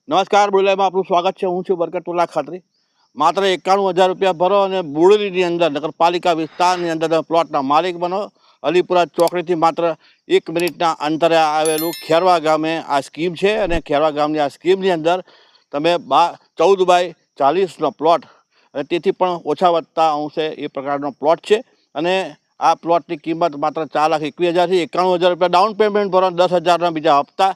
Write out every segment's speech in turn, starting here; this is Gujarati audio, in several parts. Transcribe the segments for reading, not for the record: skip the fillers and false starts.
નમસ્કાર, બોલેમાં આપનું સ્વાગત છે. હું છું બરકતુલ્લા ખત્રી. માત્ર 91,000 રૂપિયા ભરો અને બોડેલીની અંદર નગરપાલિકા વિસ્તારની અંદર તમે પ્લોટના માલિક બનો. અલીપુરા ચોકડીથી માત્ર 1 મિનિટના અંતરે આવેલું ખેરવા ગામે આ સ્કીમ છે અને ખેરવા ગામની આ સ્કીમની અંદર તમે 14/40નો પ્લોટ અને તેથી પણ ઓછા વધતા અંશે એ પ્રકારનો પ્લોટ છે. અને આ પ્લોટની કિંમત માત્ર 4,21,000થી 91,000 રૂપિયા ડાઉન પેમેન્ટ ભરો, 10,000ના બીજા હપ્તા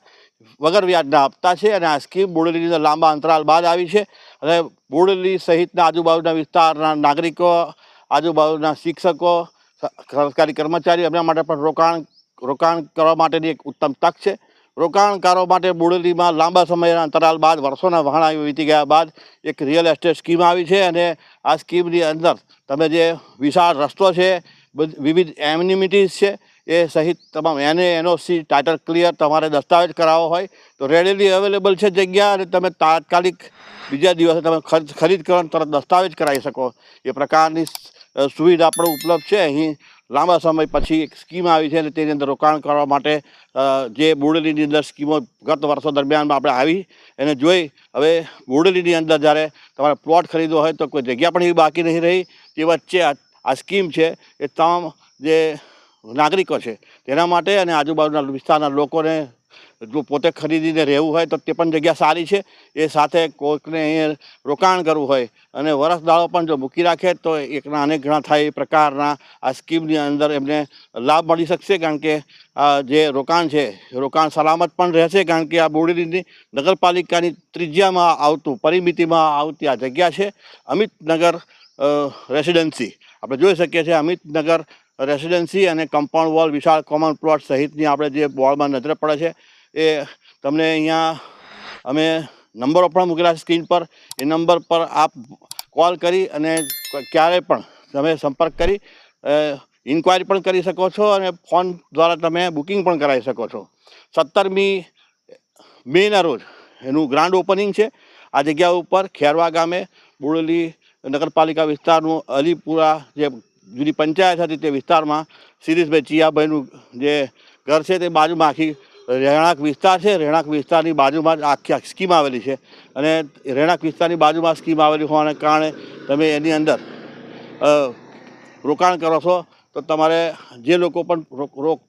વગર વ્યાજના હપ્તા છે. અને આ સ્કીમ બોડેલીની અંદર લાંબા અંતરાલ બાદ આવી છે. અને બોડેલી સહિતના આજુબાજુના વિસ્તારના નાગરિકો, આજુબાજુના શિક્ષકો, સરકારી કર્મચારીઓ એમના માટે પણ રોકાણ કરવા માટેની એક ઉત્તમ તક છે. રોકાણકારો માટે બોડેલીમાં લાંબા સમયના અંતરાલ બાદ, વર્ષોના વહાણા વીતી ગયા બાદ એક રિયલ એસ્ટેટ સ્કીમ આવી છે. અને આ સ્કીમની અંદર તમે જે વિશાળ રસ્તો છે, વિવિધ એમ્યુનિટીઝ છે, એ સહિત તમામ એનઓસી, ટાઇટલ ક્લિયર, તમારે દસ્તાવેજ કરાવવો હોય તો રેડીલી અવેલેબલ છે જગ્યા. અને તમે તાત્કાલિક બીજા દિવસે તમે ખરીદ કરો, તરત દસ્તાવેજ કરાવી શકો એ પ્રકારની સુવિધા પણ ઉપલબ્ધ છે. અહીં લાંબા સમય પછી એક સ્કીમ આવી છે અને તેની અંદર રોકાણ કરવા માટે જે બોડેલીની અંદર સ્કીમો ગત વર્ષો દરમિયાનમાં આપણે આવી એને જોઈ, હવે બોડેલીની અંદર જ્યારે તમારે પ્લોટ ખરીદવો હોય તો કોઈ જગ્યા પણ એવી બાકી નહીં રહી. તે વચ્ચે આ સ્કીમ છે એ તમામ જે નાગરિકો છે તેના માટે અને આજુબાજુના વિસ્તારના લોકોને જો પોતે ખરીદીને રહેવું હોય તો તે પણ જગ્યા સારી છે. એ સાથે કોઈકને અહીંયા રોકાણ કરવું હોય અને વરસ દાળો પણ જો મૂકી રાખે તો એકના અનેક ગણા થાય એ પ્રકારના આ સ્કીમની અંદર એમને લાભ મળી શકશે. કારણ કે જે રોકાણ છે રોકાણ સલામત પણ રહેશે. કારણ કે આ બોડેલીની નગરપાલિકાની ત્રિજ્યામાં આવતું, પરિમિતિમાં આવતી આ જગ્યા છે અમિતનગર રેસિડેન્સી. આપણે જોઈ શકીએ છીએ અમિતનગર રેસિડેન્સી અને કમ્પાઉન્ડ વોલ, વિશાળ કોમન પ્લોટ સહિતની આપણે જે બોર્ડમાં નજરે પડે છે એ તમને અહીંયા અમે નંબરો પણ મૂકેલા છે સ્ક્રીન પર. એ નંબર પર આપ કોલ કરી અને ક્યારેય પણ તમે સંપર્ક કરી ઇન્ક્વાયરી પણ કરી શકો છો અને ફોન દ્વારા તમે બુકિંગ પણ કરાવી શકો છો. 17મી મેના રોજ એનું ગ્રાન્ડ ઓપનિંગ છે. આ જગ્યા ઉપર ખેરવા ગામે બોડેલી નગરપાલિકા વિસ્તારનું અલીપુરા જે જૂની પંચાયત હતી તે વિસ્તારમાં શિરીષભાઈ ચિયાભાઈનું જે ઘર છે તે બાજુમાં આખી રહેણાંક વિસ્તાર છે. રહેણાંક વિસ્તારની બાજુમાં જ આખી સ્કીમ આવેલી છે. અને રહેણાંક વિસ્તારની બાજુમાં સ્કીમ આવેલી હોવાને કારણે તમે એની અંદર રોકાણ કરો છો તો તમારે જે લોકો પણ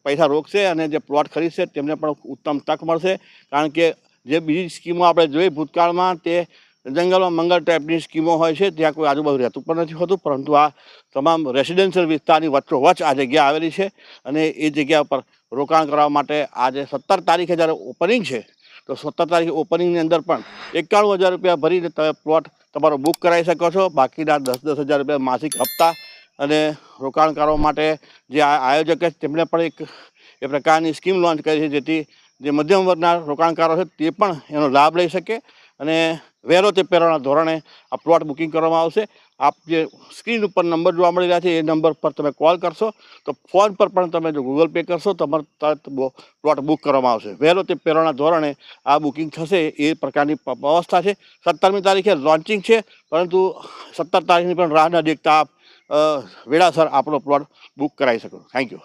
પૈસા રોકશે અને જે પ્લોટ ખરીદશે તેમને પણ ઉત્તમ તક મળશે. કારણ કે જે બીજી સ્કીમો આપણે જોઈ ભૂતકાળમાં તે જંગલમાં મંગળ ટાઈપની સ્કીમો હોય છે, ત્યાં કોઈ આજુબાજુ રહેતું પણ નથી હોતું. પરંતુ આ તમામ રેસિડેન્શિયલ વિસ્તારની વચ્ચોવચ્ચ આ જગ્યા આવેલી છે. અને એ જગ્યા પર રોકાણ કરવા માટે આજે 17 તારીખે જ્યારે ઓપનિંગ છે તો 17 તારીખે ઓપનિંગની અંદર પણ 91,000 રૂપિયા ભરીને તમે પ્લોટ તમારો બુક કરાવી શકો છો. બાકીના 10,000 રૂપિયા માસિક હપ્તા. અને રોકાણકારો માટે જે આયોજક છે તેમણે પણ એક એ પ્રકારની સ્કીમ લોન્ચ કરી છે જેથી જે મધ્યમ વર્ગના રોકાણકારો છે તે પણ એનો લાભ લઈ શકે. અને વેરો તે પહેલાના ધોરણે આ પ્લોટ બુકિંગ કરવામાં આવશે. આપ જે સ્ક્રીન ઉપર નંબર જોવા મળી રહ્યા છે એ નંબર પર તમે કોલ કરશો તો ફોન પર પણ તમે જો ગૂગલ પે કરશો તો તમારે તરત પ્લોટ બુક કરવામાં આવશે. વહેલો તે પહેલાના ધોરણે આ બુકિંગ થશે એ પ્રકારની વ્યવસ્થા છે. 17મી તારીખે લોન્ચિંગ છે, પરંતુ 17 તારીખની પણ રાહ ન દેખતા આપ વેળાસર આપણો પ્લોટ બુક કરાવી શકો. Thank you.